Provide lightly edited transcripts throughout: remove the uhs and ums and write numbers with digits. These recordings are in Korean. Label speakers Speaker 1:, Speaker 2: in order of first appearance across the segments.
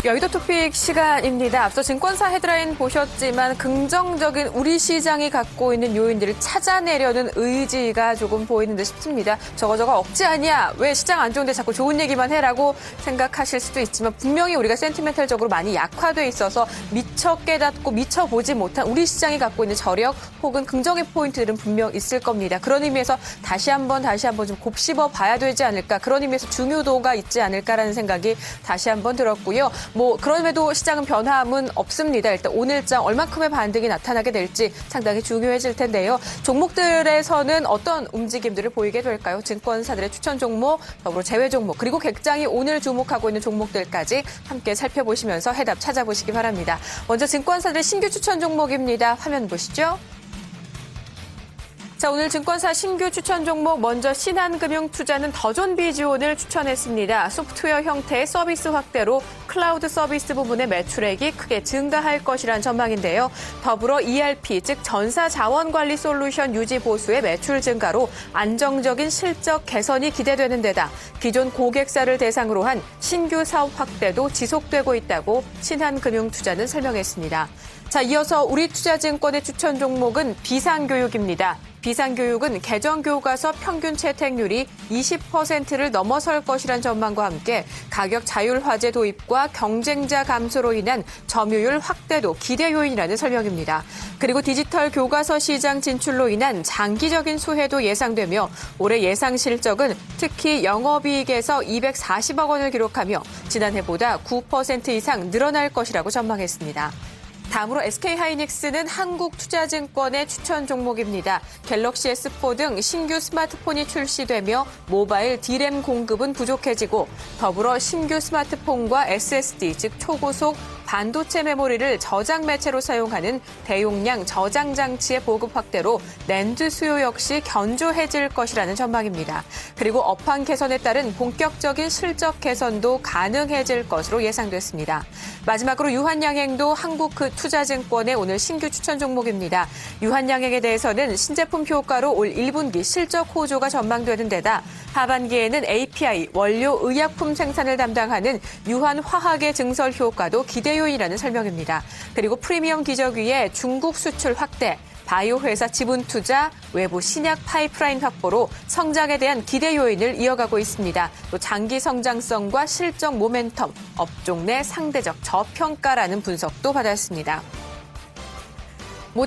Speaker 1: 여의도 토픽 시간입니다. 앞서 증권사 헤드라인 보셨지만 긍정적인 우리 시장이 갖고 있는 요인들을 찾아내려는 의지가 조금 보이는 듯 싶습니다. 저거 억지 아니야? 왜 시장 안 좋은데 자꾸 좋은 얘기만 해라고 생각하실 수도 있지만 분명히 우리가 센티멘탈적으로 많이 약화돼 있어서 미처 깨닫고 미처 보지 못한 우리 시장이 갖고 있는 저력 혹은 긍정의 포인트들은 분명 있을 겁니다. 그런 의미에서 다시 한번 좀 곱씹어 봐야 되지 않을까. 그런 의미에서 중요도가 있지 않을까라는 생각이 다시 한번 들었고요. 그럼에도 시장은 변함은 없습니다. 일단 오늘장 얼마큼의 반등이 나타나게 될지 상당히 중요해질 텐데요. 종목들에서는 어떤 움직임들을 보이게 될까요? 증권사들의 추천 종목, 더불어 제외 종목, 그리고 객장이 오늘 주목하고 있는 종목들까지 함께 살펴보시면서 해답 찾아보시기 바랍니다. 먼저 증권사들의 신규 추천 종목입니다. 화면 보시죠. 자, 오늘 증권사 신규 추천 종목 먼저 신한금융투자는 더존비지온을 추천했습니다. 소프트웨어 형태의 서비스 확대로 클라우드 서비스 부분의 매출액이 크게 증가할 것이란 전망인데요. 더불어 ERP, 즉 전사자원관리 솔루션 유지 보수의 매출 증가로 안정적인 실적 개선이 기대되는 데다 기존 고객사를 대상으로 한 신규 사업 확대도 지속되고 있다고 신한금융투자는 설명했습니다. 자, 이어서 우리투자증권의 추천 종목은 비상교육입니다. 비상교육은 개정교과서 평균 채택률이 20%를 넘어설 것이란 전망과 함께 가격 자율화재 도입과 경쟁자 감소로 인한 점유율 확대도 기대 요인이라는 설명입니다. 그리고 디지털 교과서 시장 진출로 인한 장기적인 수혜도 예상되며 올해 예상 실적은 특히 영업이익에서 240억 원을 기록하며 지난해보다 9% 이상 늘어날 것이라고 전망했습니다. 다음으로 SK하이닉스는 한국투자증권의 추천 종목입니다. 갤럭시 S4 등 신규 스마트폰이 출시되며 모바일 D램 공급은 부족해지고 더불어 신규 스마트폰과 SSD, 즉 초고속 반도체 메모리를 저장 매체로 사용하는 대용량 저장 장치의 보급 확대로 낸드 수요 역시 견조해질 것이라는 전망입니다. 그리고 업황 개선에 따른 본격적인 실적 개선도 가능해질 것으로 예상됐습니다. 마지막으로 유한양행도 한국투자증권의 오늘 신규 추천 종목입니다. 유한양행에 대해서는 신제품 효과로 올 1분기 실적 호조가 전망되는 데다 하반기에는 API, 원료 의약품 생산을 담당하는 유한화학의 증설 효과도 기대 요인이라는 설명입니다. 그리고 프리미엄 기저귀의 중국 수출 확대, 바이오 회사 지분 투자, 외부 신약 파이프라인 확보로 성장에 대한 기대 요인을 이어가고 있습니다. 또 장기 성장성과 실적 모멘텀, 업종 내 상대적 저평가라는 분석도 받았습니다.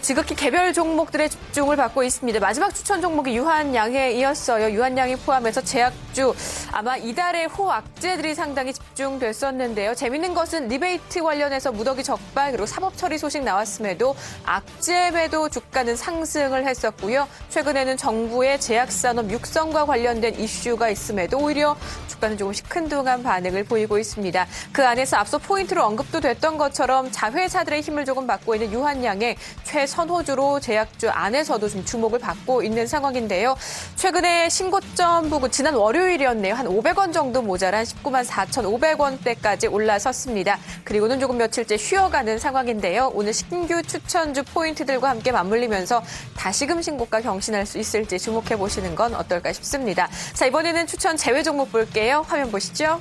Speaker 1: 지극히 개별 종목들의 집중을 받고 있습니다. 마지막 추천 종목이 유한양에 이었어요. 유한양이 포함해서 제약주, 아마 이달의 호악재들이 상당히 집중됐었는데요. 재밌는 것은 리베이트 관련해서 무더기 적발 그리고 사법 처리 소식 나왔음에도 악재에도 주가는 상승을 했었고요. 최근에는 정부의 제약산업 육성과 관련된 이슈가 있음에도 오히려 주가는 조금씩 큰둥한 반응을 보이고 있습니다. 그 안에서 앞서 포인트로 언급도 됐던 것처럼 자회사들의 힘을 조금 받고 있는 유한양의 최선호주로 제약주 안에서도 좀 주목을 받고 있는 상황인데요. 최근에 신고점 부근 지난 월요일이었네요. 한 500원 정도 모자란 19만 4,500원대까지 올라섰습니다. 그리고는 조금 며칠째 쉬어가는 상황인데요. 오늘 신규 추천주 포인트들과 함께 맞물리면서 다시금 신고가 경신할 수 있을지 주목해 보시는 건 어떨까 싶습니다. 자, 이번에는 추천 제외 종목 볼게요. 화면 보시죠.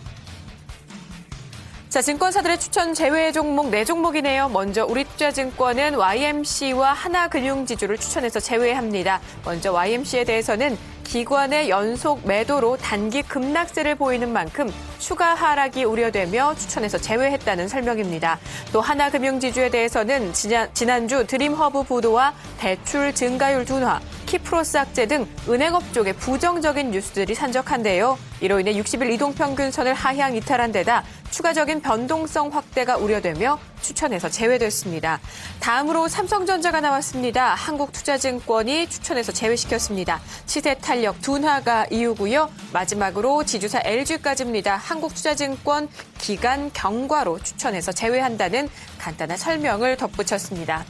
Speaker 1: 자, 증권사들의 추천 제외 종목 4종목이네요. 먼저 우리투자증권은 YMC와 하나금융지주를 추천해서 제외합니다. 먼저 YMC에 대해서는 기관의 연속 매도로 단기 급락세를 보이는 만큼 추가 하락이 우려되며 추천해서 제외했다는 설명입니다. 또 하나금융지주에 대해서는 지난주 드림허브 부도와 대출 증가율 둔화, 키프로스 악재 등 은행업 쪽에 부정적인 뉴스들이 산적한데요. 이로 인해 60일 이동평균선을 하향 이탈한 데다 추가적인 변동성 확대가 우려되며 추천해서 제외됐습니다. 다음으로 삼성전자가 나왔습니다. 한국투자증권이 추천해서 제외시켰습니다. 시세 탄력 둔화가 이유고요. 마지막으로 지주사 LG까지입니다. 한국투자증권 기간 경과로 추천해서 제외한다는 간단한 설명을 덧붙였습니다.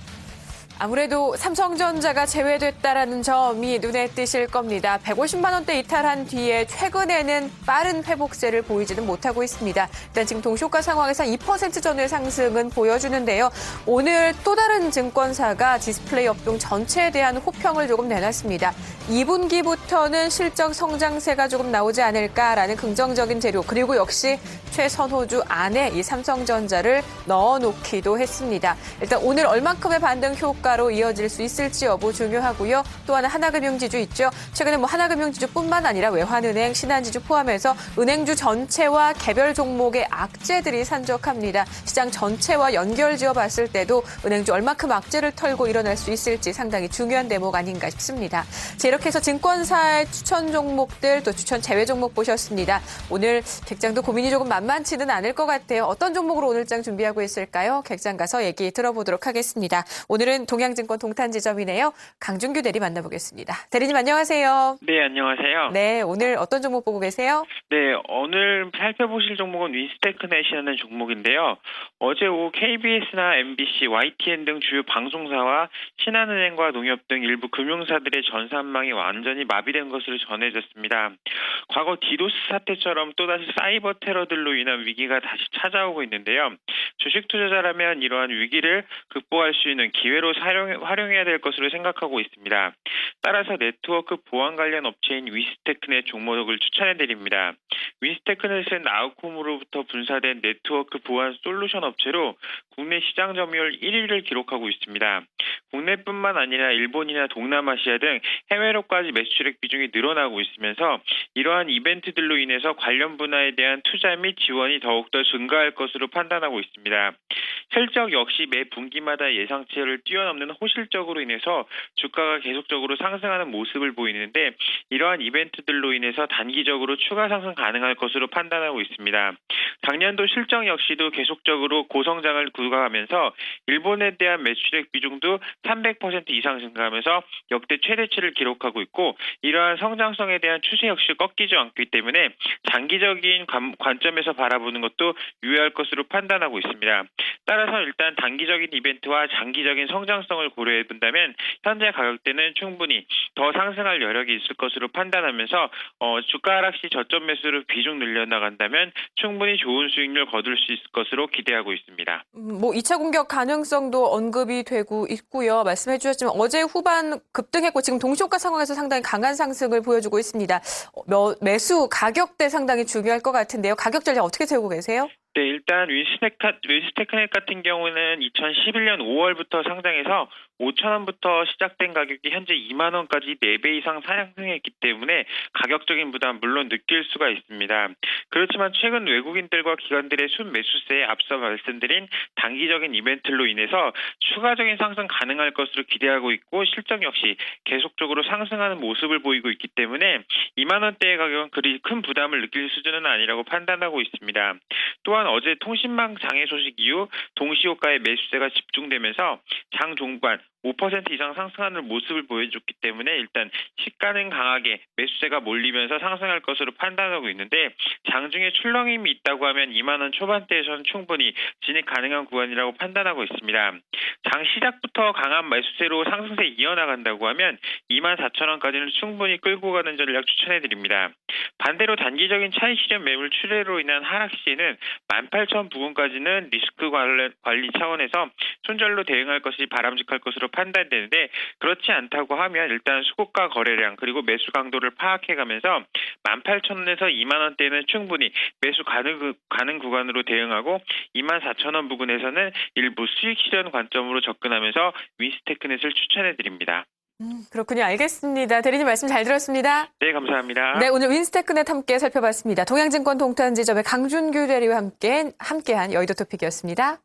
Speaker 1: 아무래도 삼성전자가 제외됐다라는 점이 눈에 띄실 겁니다. 150만 원대 이탈한 뒤에 최근에는 빠른 회복세를 보이지는 못하고 있습니다. 일단 지금 동시효과 상황에서 2% 전후의 상승은 보여주는데요. 오늘 또 다른 증권사가 디스플레이 업종 전체에 대한 호평을 조금 내놨습니다. 2분기부터는 실적 성장세가 조금 나오지 않을까라는 긍정적인 재료, 그리고 역시 최선호주 안에 이 삼성전자를 넣어놓기도 했습니다. 일단 오늘 얼만큼의 반등 효과로 이어질 수 있을지 여부 중요하고요. 또 하나 하나금융지주 있죠. 최근에 하나금융지주뿐만 아니라 외환은행, 신한지주 포함해서 은행주 전체와 개별 종목의 악재들이 산적합니다. 시장 전체와 연결지어 봤을 때도 은행주 얼만큼 악재를 털고 일어날 수 있을지 상당히 중요한 대목 아닌가 싶습니다. 자, 이렇게 해서 증권사의 추천 종목들 또 추천 제외 종목 보셨습니다. 오늘 객장도 고민이 조금 만만치는 않을 것 같아요. 어떤 종목으로 오늘 장 준비하고 있을까요? 객장 가서 얘기 들어보도록 하겠습니다. 오늘은 동양증권 동탄지점이네요. 강준규 대리 만나보겠습니다. 대리님 안녕하세요.
Speaker 2: 네, 안녕하세요.
Speaker 1: 네, 오늘 어떤 종목 보고 계세요?
Speaker 2: 네, 오늘 살펴보실 종목은 윈스테크넷이라는 종목인데요. 어제 오후 KBS나 MBC, YTN 등 주요 방송사와 신한은행과 농협 등 일부 금융사들의 전산망이 완전히 마비된 것으로 전해졌습니다. 과거 디도스 사태처럼 또다시 사이버 테러들로 인한 위기가 다시 찾아오고 있는데요. 주식 투자자라면 이러한 위기를 극복할 수 있는 기회로 활용해야 될 것으로 생각하고 있습니다. 따라서 네트워크 보안 관련 업체인 윈스테크넷 종목을 추천해드립니다. 윈스테크넷은 아우콤으로부터 분사된 네트워크 보안 솔루션 업체로 국내 시장 점유율 1위를 기록하고 있습니다. 국내뿐만 아니라 일본이나 동남아시아 등 해외로까지 매출액 비중이 늘어나고 있으면서 이러한 이벤트들로 인해서 관련 분야에 대한 투자 및 지원이 더욱더 증가할 것으로 판단하고 있습니다. 실적 역시 매 분기마다 예상치를 뛰어넘는 호실적으로 인해서 주가가 계속적으로 상승하는 모습을 보이는데 이러한 이벤트들로 인해서 단기적으로 추가 상승 가능할 것으로 판단하고 있습니다. 작년도 실적 역시도 계속적으로 고성장을 구가하면서 일본에 대한 매출액 비중도 300% 이상 증가하면서 역대 최대치를 기록하고 있고 이러한 성장성에 대한 추세 역시 꺾이지 않기 때문에 장기적인 관점에서 바라보는 것도 유효할 것으로 판단하고 있습니다. 따라서 일단 단기적인 이벤트와 장기적인 성장성을 고려해 본다면 현재 가격대는 충분히 더 상승할 여력이 있을 것으로 판단하면서 주가 하락 시 저점 매수를 비중 늘려나간다면 충분히 좋은 수익률 거둘 수 있을 것으로 기대하고 있습니다.
Speaker 1: 2차 공격 가능성도 언급이 되고 있고요. 말씀해 주셨지만 어제 후반 급등했고 지금 동시효과 상황에서 상당히 강한 상승을 보여주고 있습니다. 매수 가격대 상당히 중요할 것 같은데요. 가격 전략 어떻게 세우고 계세요?
Speaker 2: 네, 일단 윈스테크넷 같은 경우는 2011년 5월부터 상장해서 5,000원부터 시작된 가격이 현재 2만 원까지 4배 이상 상승했기 때문에 가격적인 부담 물론 느낄 수가 있습니다. 그렇지만 최근 외국인들과 기관들의 순매수세에 앞서 말씀드린 단기적인 이벤트로 인해서 추가적인 상승 가능할 것으로 기대하고 있고 실적 역시 계속적으로 상승하는 모습을 보이고 있기 때문에 2만 원대의 가격은 그리 큰 부담을 느낄 수준은 아니라고 판단하고 있습니다. 또한 어제 통신망 장애 소식 이후 동시효과의 매수세가 집중되면서 장 종반 5% 이상 상승하는 모습을 보여줬기 때문에 일단 시가는 강하게 매수세가 몰리면서 상승할 것으로 판단하고 있는데 장중에 출렁임이 있다고 하면 2만 원 초반대에서는 충분히 진입 가능한 구간이라고 판단하고 있습니다. 장 시작부터 강한 매수세로 상승세 이어나간다고 하면 2만 4천 원까지는 충분히 끌고 가는 전략 추천해드립니다. 반대로 단기적인 차익 실현 매물 출회로 인한 하락 시에는 18,000 부근까지는 리스크 관리 차원에서 손절로 대응할 것이 바람직할 것으로 판단되는데 그렇지 않다고 하면 일단 수급과 거래량 그리고 매수 강도를 파악해가면서 18,000원에서 2만 원대는 충분히 매수 가능 구간으로 대응하고 2만 4천 원 부근에서는 일부 수익 실현 관점으로 접근하면서 윈스테크넷을 추천해드립니다.
Speaker 1: 그렇군요. 알겠습니다. 대리님 말씀 잘 들었습니다.
Speaker 2: 네, 감사합니다.
Speaker 1: 네, 오늘 윈스테크넷 함께 살펴봤습니다. 동양증권 동탄지점의 강준규 대리와 함께한 여의도 토픽이었습니다.